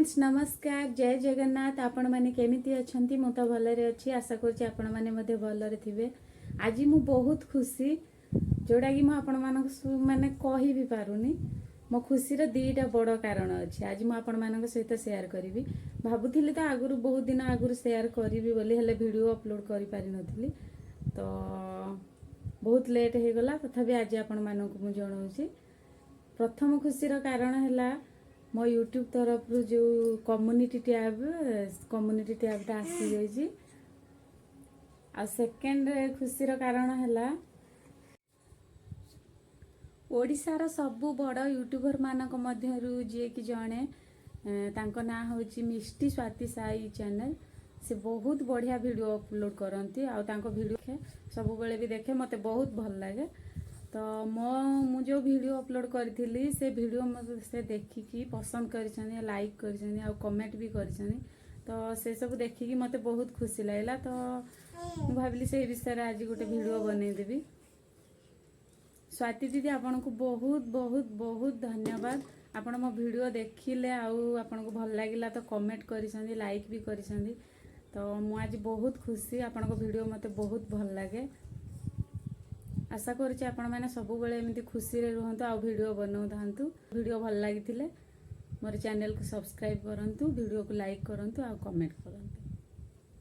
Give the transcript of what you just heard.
Friends नमस्कार जय जगन्नाथ आपण मैंने केमिति अच्छी मु तो भलरे अच्छी आशा करुँची आपण मैंने भलरे थे। आज मु बहुत खुशी जोड़ा कि आपण माने कही भी पारुनी। मो खुशीर दीटा बड़ कारण अच्छे आज मुझे सहित सेयार करी। भावुली तो आगु बहुत दिन आगु सेयार करी बोली हेले वीडियो अपलोड कर पारि नथिली तो बहुत लेट हो गला तथापि आज आपण मानक मु जणाऊँची। प्रथम खुशीर कारण है मो यूट्यूब तरफ जो कम्युनिटी टैबटा आसी जाइए। आ सेकेंड खुशीर कारण है ओडिशार सबु बड़ यूट्यूबर मानक मध्यरु जे कि जणे तांको ना होची मिष्टी स्वाति साई चैनल। से बहुत बढ़िया वीडियो अपलोड करती आ तांको वीडियो सब बेले भी देखे मते बहुत भल लगे। तो मु जो वीडियो अपलोड करी से वीडियो मत से देखिकी पसंद कर लाइक कर कमेंट भी कर तो से सब देखिकी मते बहुत खुशी लगला। तो मु भाविली से विषय आज गोटे वीडियो बनईदेवी। स्वाति दीदी आपन को बहुत बहुत बहुत धन्यवाद। आपण मो वीडियो देखिले आपन को भल लागिला तो कमेंट कर लाइक भी कर तो मु आज बहुत खुशी। आपण को वीडियो मते बहुत भल लगे। आशा करुँचे आपण मैंने सब बेले एमती खुशी रे रुहंतु आ वीडियो बनाऊ थांतु। वीडियो भल लागिथिले मोर चैनल को सब्सक्राइब करंतु, वीडियो को लाइक करंतु आ कमेंट करंतु।